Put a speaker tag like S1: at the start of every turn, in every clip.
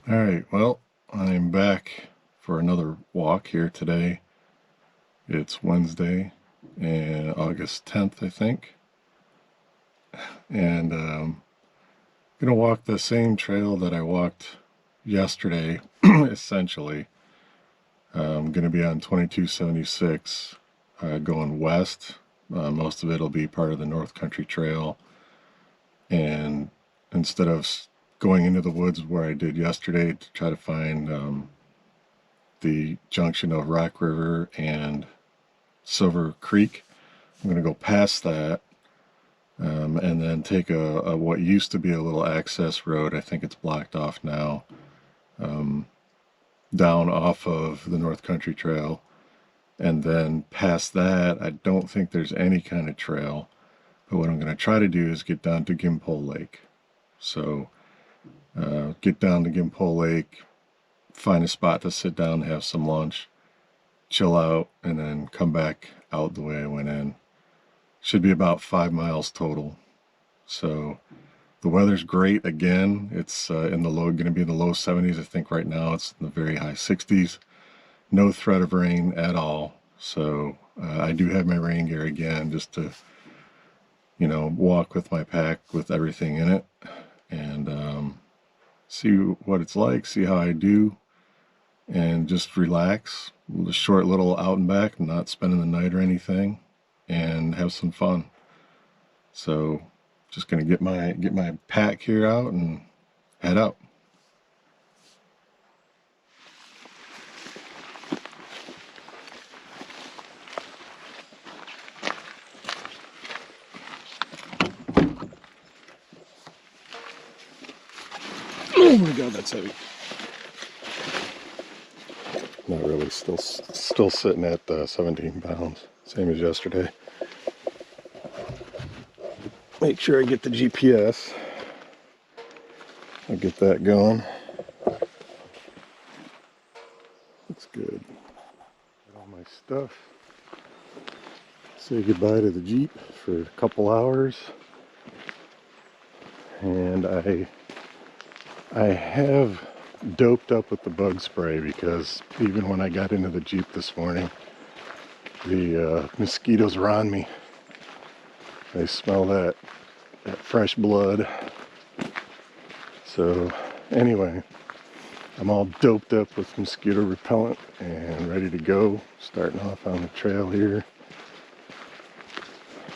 S1: Alright, well, I'm back for another walk here today. It's Wednesday, and August 10th, I think. And gonna walk the same trail that I walked yesterday, essentially. I'm gonna be on 2276, going west. Most of it will be part of the North Country Trail. And instead of going into the woods where I did yesterday to try to find the junction of Rock River and Silver Creek, I'm going to go past that and then take a what used to be a little access road. I think it's blocked off now, down off of the North Country Trail. And then past that, I don't think there's any kind of trail. But what I'm going to try to do is get down to Ginpole Lake. So get down to Ginpole Lake, find a spot to sit down, have some lunch, chill out, and then come back out the way I went in. Should be about 5 miles total. So the weather's great again. It's going to be in the low 70s. I think right now it's in the very high 60s. No threat of rain at all. So I do have my rain gear again, just to, walk with my pack with everything in it and see what it's like, see how I do, and just relax. A short little out and back, not spending the night or anything, and have some fun. So just gonna get my pack here out and head out. Oh my god, that's heavy. Not really, still sitting at 17 pounds, same as yesterday. Make sure I get the GPS. I'll get that going. Looks good. Got all my stuff. Say goodbye to the Jeep for a couple hours. And I have doped up with the bug spray, because even when I got into the Jeep this morning, the mosquitoes are on me. I smell that fresh blood. So anyway, I'm all doped up with mosquito repellent and ready to go, starting off on the trail here.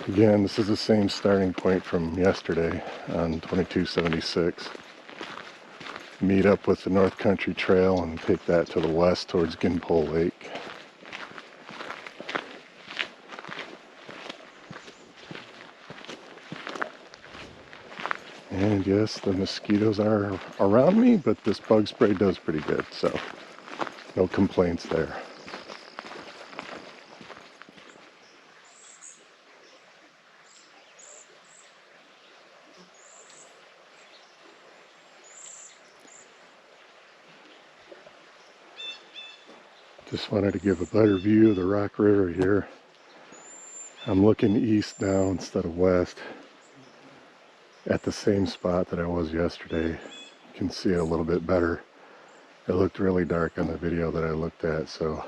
S1: Again, this is the same starting point from yesterday on 2276. Meet up with the North Country Trail and take that to the west towards Ginpole Lake. And yes, the mosquitoes are around me, but this bug spray does pretty good, so no complaints there. Just wanted to give a better view of the Rock River here. I'm looking east now instead of west at the same spot that I was yesterday. You can see it a little bit better. It looked really dark on the video that I looked at, so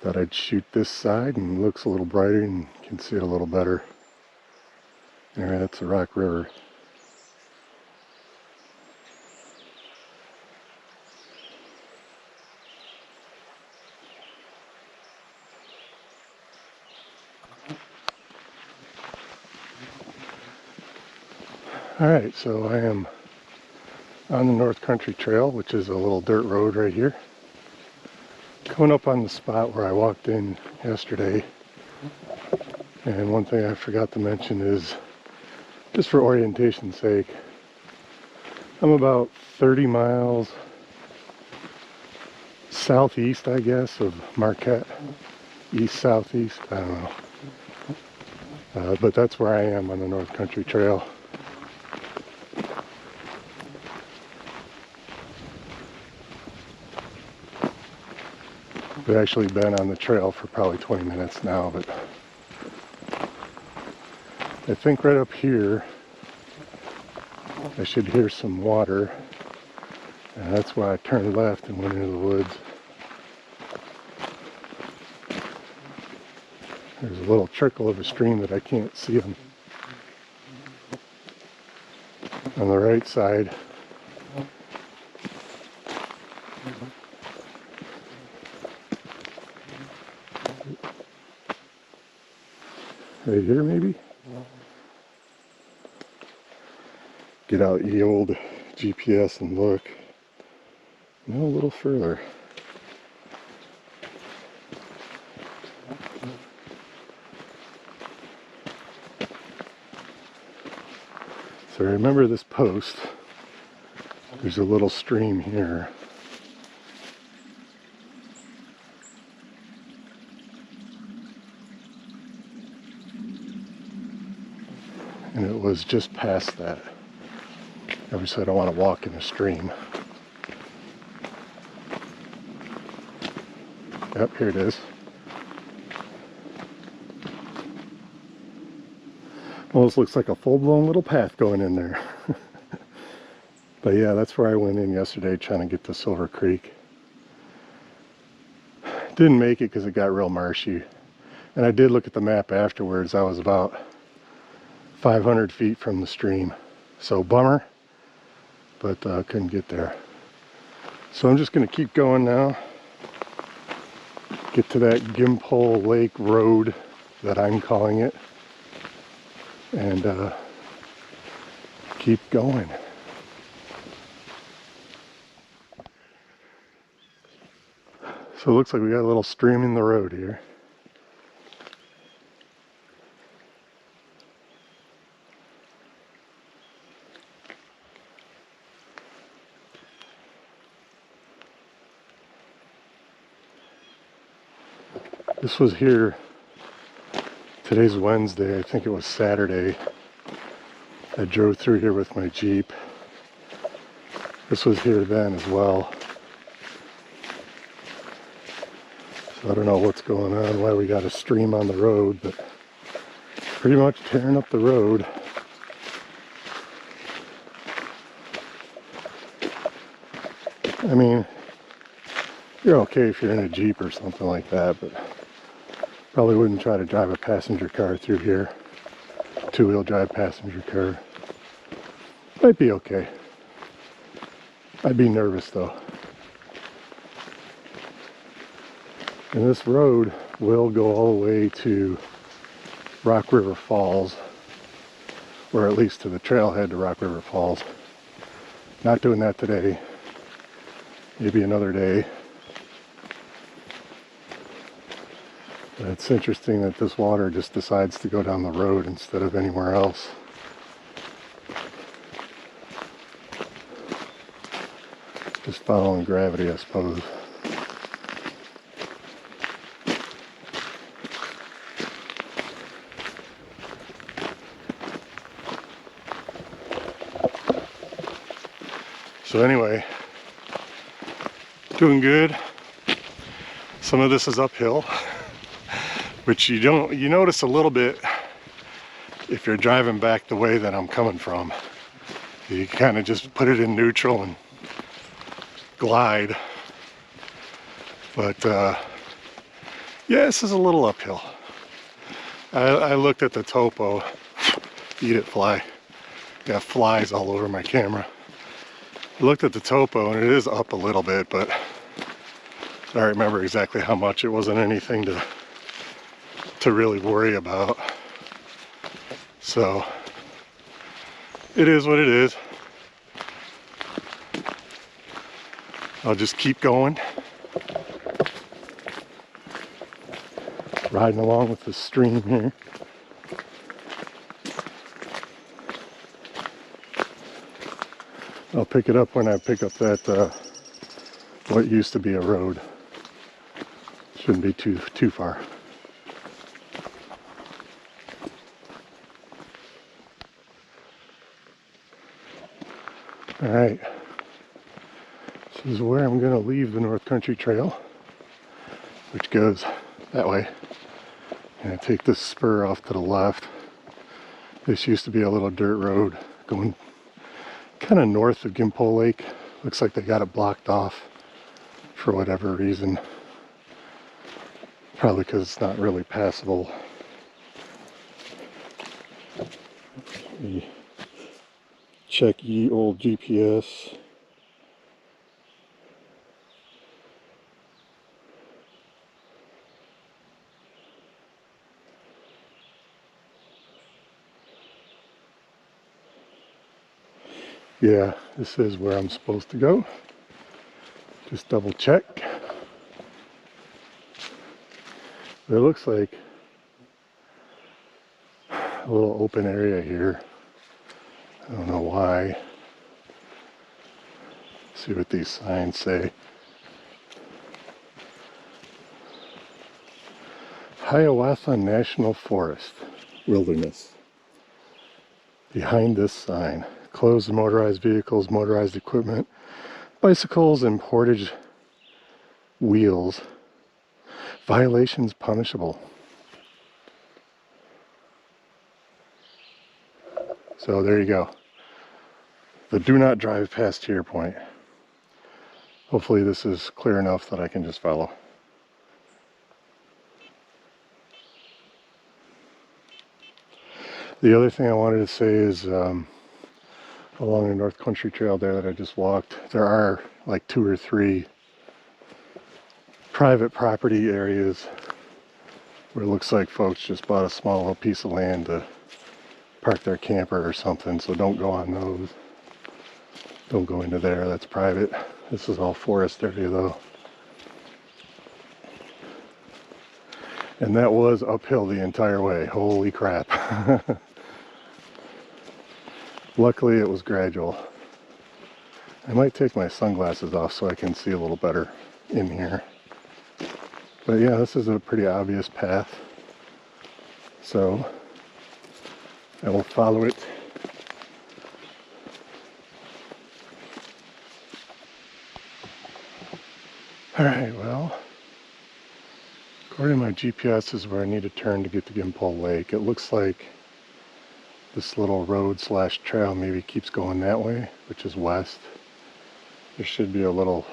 S1: thought I'd shoot this side, and it looks a little brighter and you can see it a little better. There, that's the Rock River. Alright, so I am on the North Country Trail, which is a little dirt road right here. Coming up on the spot where I walked in yesterday. And one thing I forgot to mention is, just for orientation's sake, I'm about 30 miles southeast, I guess, of Marquette. East-southeast, I don't know. But that's where I am on the North Country Trail. I've actually been on the trail for probably 20 minutes now, but I think right up here I should hear some water. And that's why I turned left and went into the woods. There's a little trickle of a stream that I can't see on the right side. Right here maybe? Get out the old GPS and look. No, a little further. So remember this post. There's a little stream here. And it was just past that. Obviously I don't want to walk in a stream. Yep, here it is. Almost looks like a full-blown little path going in there. But yeah, that's where I went in yesterday trying to get to Silver Creek. Didn't make it because it got real marshy. And I did look at the map afterwards. I was about 500 feet from the stream. So bummer, but couldn't get there. So I'm just going to keep going now. Get to that Ginpole Lake Road that I'm calling it. And keep going. So it looks like we got a little stream in the road here. This was here, today's Wednesday, I think it was Saturday. I drove through here with my Jeep. This was here then as well. So I don't know what's going on, why we got a stream on the road, but pretty much tearing up the road. I mean, you're okay if you're in a Jeep or something like that, but probably wouldn't try to drive a passenger car through here. Two-wheel drive passenger car. Might be okay. I'd be nervous though. And this road will go all the way to Rock River Falls, or at least to the trailhead to Rock River Falls. Not doing that today. Maybe another day. But it's interesting that this water just decides to go down the road instead of anywhere else. Just following gravity, I suppose. So anyway, doing good. Some of this is uphill, which you notice a little bit if you're driving back the way that I'm coming from. You kind of just put it in neutral and glide. But yeah, this is a little uphill. I looked at the topo. Eat it, fly. Got flies all over my camera. I looked at the topo and it is up a little bit, but I don't remember exactly how much. It wasn't anything to really worry about. So it is what it is. I'll just keep going. Riding along with the stream here. I'll pick it up when I pick up that what used to be a road. Shouldn't be too far. All right. This is where I'm going to leave the North Country Trail, which goes that way. And I take this spur off to the left. This used to be a little dirt road going kind of north of Ginpole Lake, Looks like they got it blocked off for whatever reason. Probably because it's not really passable. Check ye old GPS. Yeah, this is where I'm supposed to go. Just double check. It looks like a little open area here. I don't know why. Let's see what these signs say. Hiawatha National Forest Wilderness. Behind this sign, closed motorized vehicles, motorized equipment, bicycles, and portage wheels. Violations punishable. So there you go. The do not drive past here point. Hopefully this is clear enough that I can just follow. The other thing I wanted to say is along the North Country Trail there that I just walked, there are like 2 or 3 private property areas where it looks like folks just bought a small little piece of land to park their camper or something, so don't go on those. Don't go into there, that's private. This is all forest area though. And that was uphill the entire way, holy crap. Luckily it was gradual. I might take my sunglasses off so I can see a little better in here. But yeah, this is a pretty obvious path. So I will follow it. Alright, well, according to my GPS, this is where I need to turn to get to Ginpole Lake. It looks like this little road slash trail maybe keeps going that way, which is west. There should be a little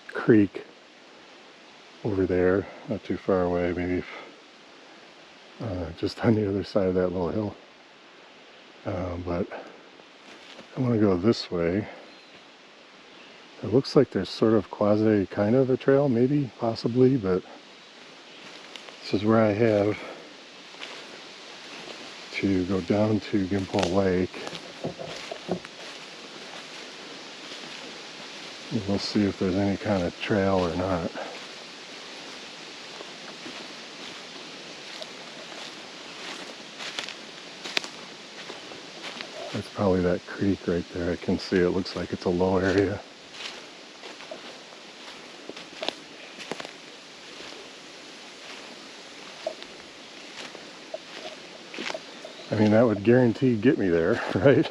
S1: creek over there, not too far away, maybe just on the other side of that little hill. But I want to go this way. It looks like there's sort of quasi kind of a trail, maybe, possibly, but this is where I have to go down to Ginpole Lake. And we'll see if there's any kind of trail or not. That's probably that creek right there. I can see it looks like it's a low area. I mean, that would guarantee get me there, right?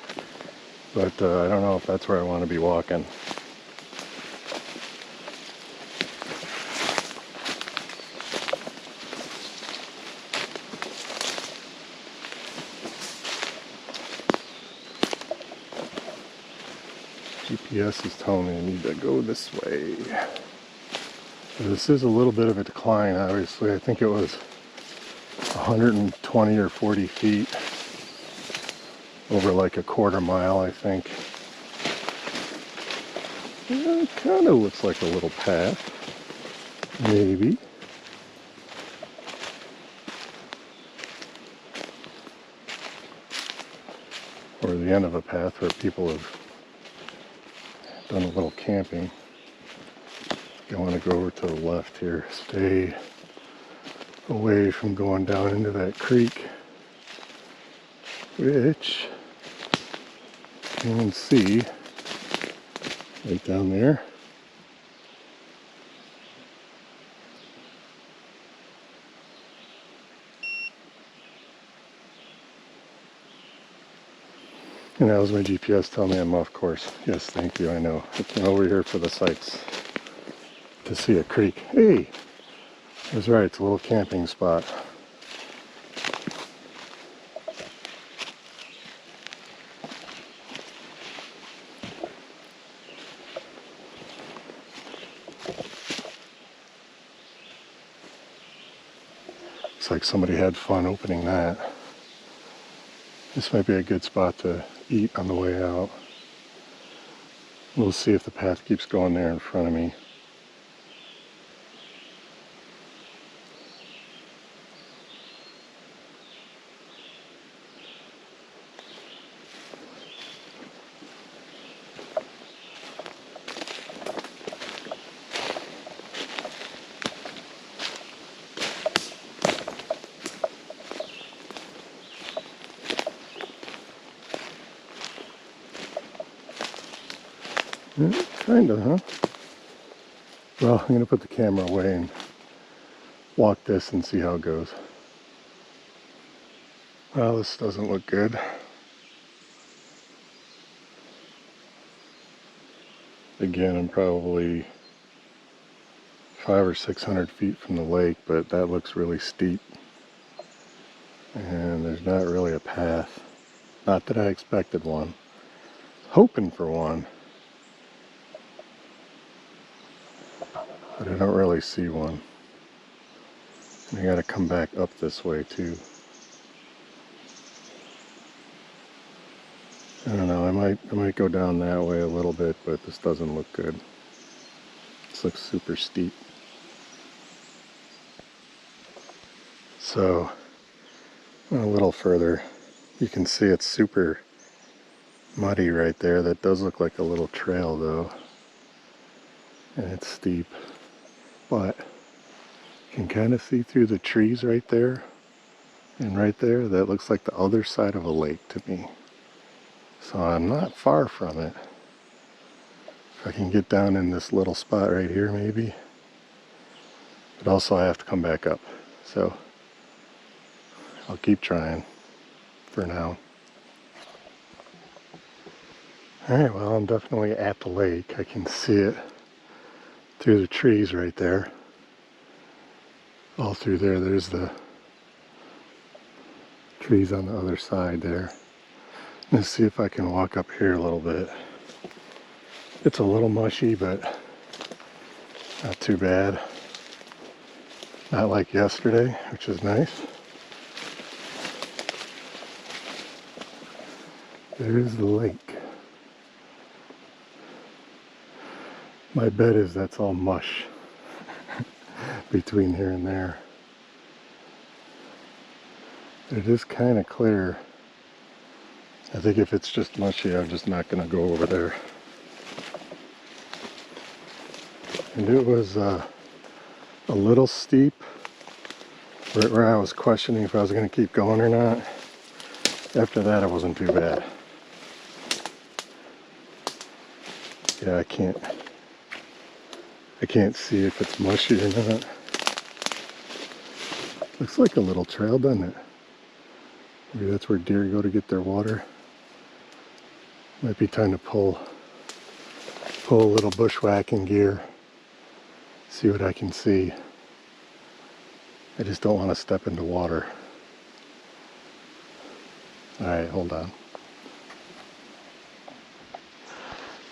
S1: But I don't know if that's where I want to be walking. GPS is telling me I need to go this way. This is a little bit of a decline, obviously. I think it was 120 or 40 feet over like a quarter mile, I think. Yeah, it kind of looks like a little path, maybe. Or the end of a path where people have done a little camping. I want to go over to the left here, stay away from going down into that creek, which you can see right down there. And that was my GPS telling me I'm off course. Yes, thank you, I know. Now we're here for the sights to see a creek. Hey, I was right, it's a little camping spot. Looks like somebody had fun opening that. This might be a good spot to eat on the way out. We'll see if the path keeps going there in front of me. Kinda, huh? Well, I'm gonna put the camera away and walk this and see how it goes. Well, this doesn't look good. Again, I'm probably 500 or 600 feet from the lake, but that looks really steep. And there's not really a path. Not that I expected one. Hoping for one. But I don't really see one. And I gotta come back up this way too. I don't know, I might go down that way a little bit, but this doesn't look good. This looks super steep. So, a little further, you can see it's super muddy right there. That does look like a little trail though. And it's steep. But you can kind of see through the trees right there. And right there, that looks like the other side of a lake to me. So I'm not far from it. If I can get down in this little spot right here maybe. But also I have to come back up. So I'll keep trying for now. Alright, well, I'm definitely at the lake. I can see it through the trees right there. All through there, there's the trees on the other side there. Let's see if I can walk up here a little bit. It's a little mushy, but not too bad. Not like yesterday, which is nice. There's the lake. My bet is that's all mush between here and there. It is kind of clear. I think if it's just mushy, I'm just not going to go over there. And it was a little steep, right where I was questioning if I was going to keep going or not. After that, it wasn't too bad. Yeah, I can't see if it's mushy or not. Looks like a little trail, doesn't it? Maybe that's where deer go to get their water. Might be time to pull a little bushwhacking gear. See what I can see. I just don't want to step into water. Alright, hold on.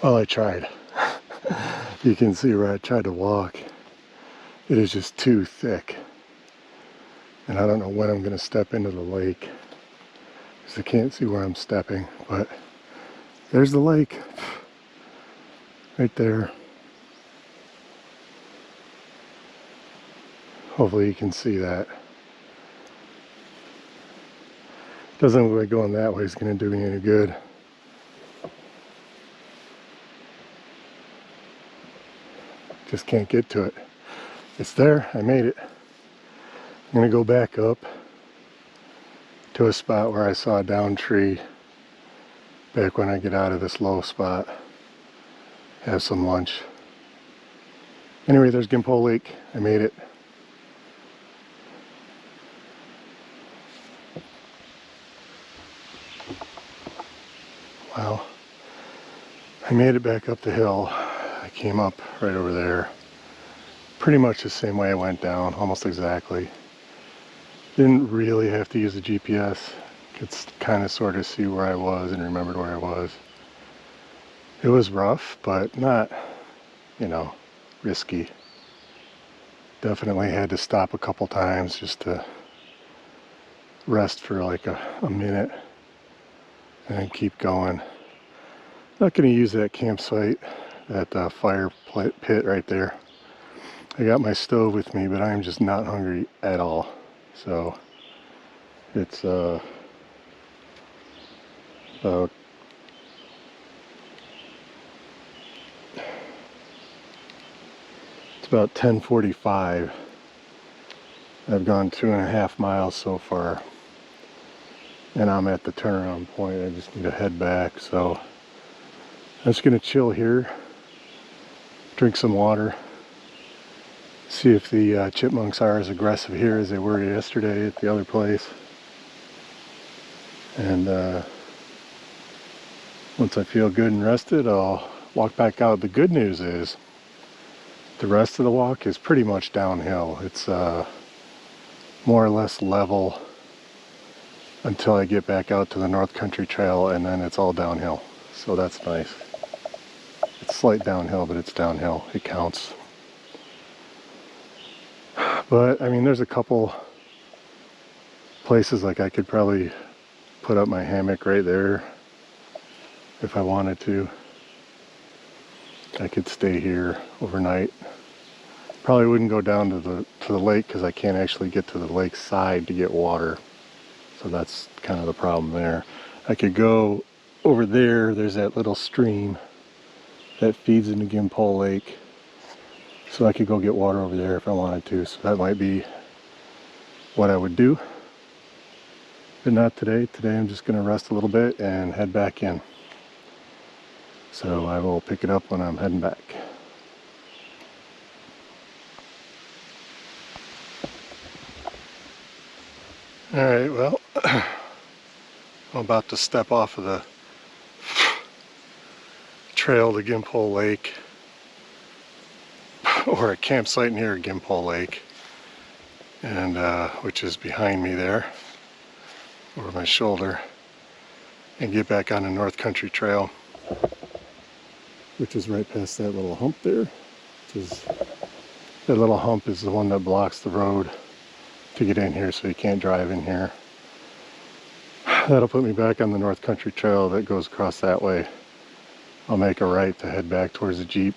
S1: Well, I tried. You can see where I tried to walk. It is just too thick. And I don't know when I'm going to step into the lake. Because I can't see where I'm stepping. But there's the lake. Right there. Hopefully you can see that. Doesn't look like going that way is going to do me any good. Just can't get to it. It's there. I made it. I'm going to go back up to a spot where I saw a down tree back when I get out of this low spot. Have some lunch. Anyway, there's Ginpole Lake. I made it. Wow. I made it back up the hill. I came up right over there. Pretty much the same way I went down, almost exactly. Didn't really have to use the GPS. Could kind of sort of see where I was and remembered where I was. It was rough, but not, risky. Definitely had to stop a couple times just to rest for like a minute and then keep going. Not going to use that campsite, that fire pit right there. I got my stove with me, but I am just not hungry at all. So it's about 10:45. I've gone 2.5 miles so far, and I'm at the turnaround point. I just need to head back, so I'm just gonna chill here, drink some water, see if the chipmunks are as aggressive here as they were yesterday at the other place. And once I feel good and rested, I'll walk back out. The good news is the rest of the walk is pretty much downhill. It's more or less level until I get back out to the North Country Trail, and then it's all downhill. So that's nice. It's slight downhill, but it's downhill. It counts. But I mean, there's a couple places like I could probably put up my hammock right there if I wanted to. I could stay here overnight. Probably wouldn't go down to the lake because I can't actually get to the lake side to get water. So that's kind of the problem there. I could go over there. There's that little stream that feeds into Ginpole Lake. So I could go get water over there if I wanted to. So that might be what I would do. But not today. Today I'm just going to rest a little bit and head back in. So I will pick it up when I'm heading back. Alright, well, I'm about to step off of the trail to Ginpole Lake, or a campsite near Ginpole Lake, and which is behind me there, over my shoulder, and get back on the North Country Trail, which is right past that little hump there. That little hump is the one that blocks the road to get in here, so you can't drive in here. That'll put me back on the North Country Trail that goes across that way. I'll make a right to head back towards the Jeep.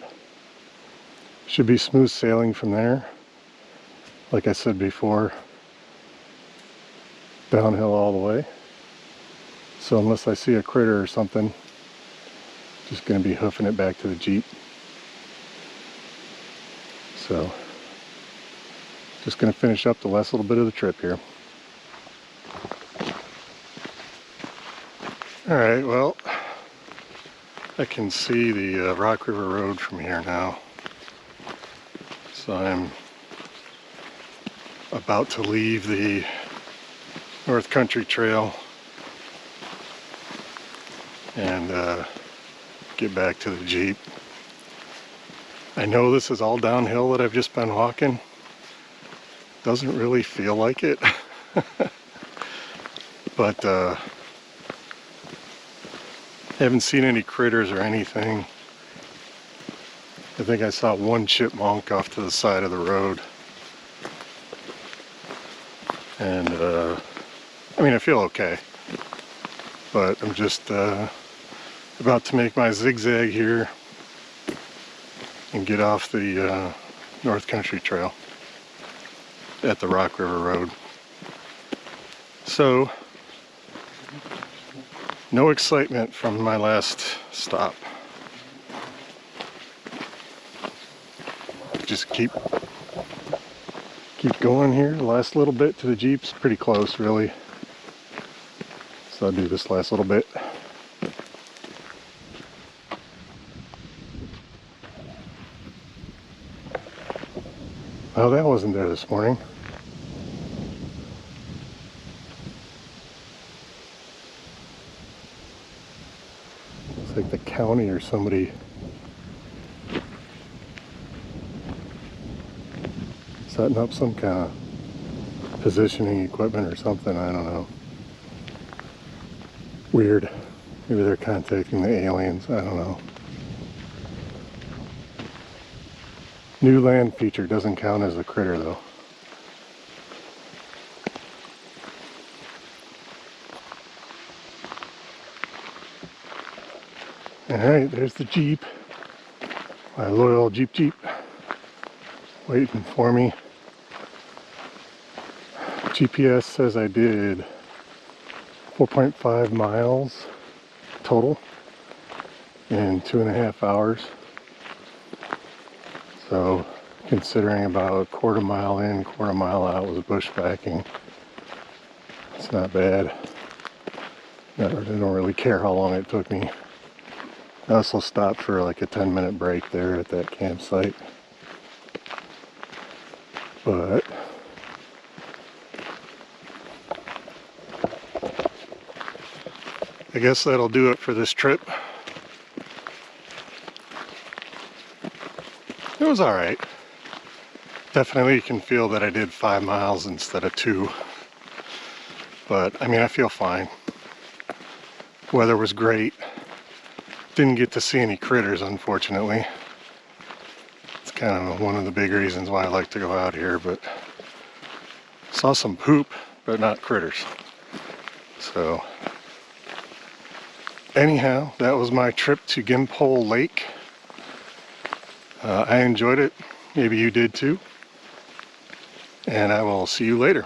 S1: Should be smooth sailing from there. Like I said before, downhill all the way. So unless I see a critter or something, just going to be hoofing it back to the Jeep. So just going to finish up the last little bit of the trip here. Alright, well, I can see the Rock River Road from here now. So I'm about to leave the North Country Trail and get back to the Jeep. I know this is all downhill that I've just been walking. Doesn't really feel like it. But I haven't seen any critters or anything. I think I saw one chipmunk off to the side of the road. And I mean, I feel okay. But I'm just about to make my zigzag here and get off the North Country Trail at the Rock River Road. So, no excitement from my last stop. Just keep going here. The last little bit to the Jeep's pretty close, really. So I'll do this last little bit. Oh, that wasn't there this morning. It's like the county or somebody setting up some kind of positioning equipment or something. I don't know. Weird. Maybe they're contacting the aliens. I don't know. New land feature doesn't count as a critter though. Alright, there's the Jeep. My loyal Jeep waiting for me. GPS says I did 4.5 miles total in 2.5 hours. So considering about a quarter mile in, quarter mile out was bushbacking, it's not bad. I don't really care how long it took me. I also stopped for like a 10-minute break there at that campsite. But I guess that'll do it for this trip. It was alright. Definitely you can feel that I did 5 miles instead of 2. But I mean, I feel fine. Weather was great. Didn't get to see any critters, unfortunately. It's kind of one of the big reasons why I like to go out here, but saw some poop, but not critters. So anyhow, that was my trip to Ginpole Lake. I enjoyed it. Maybe you did too. And I will see you later.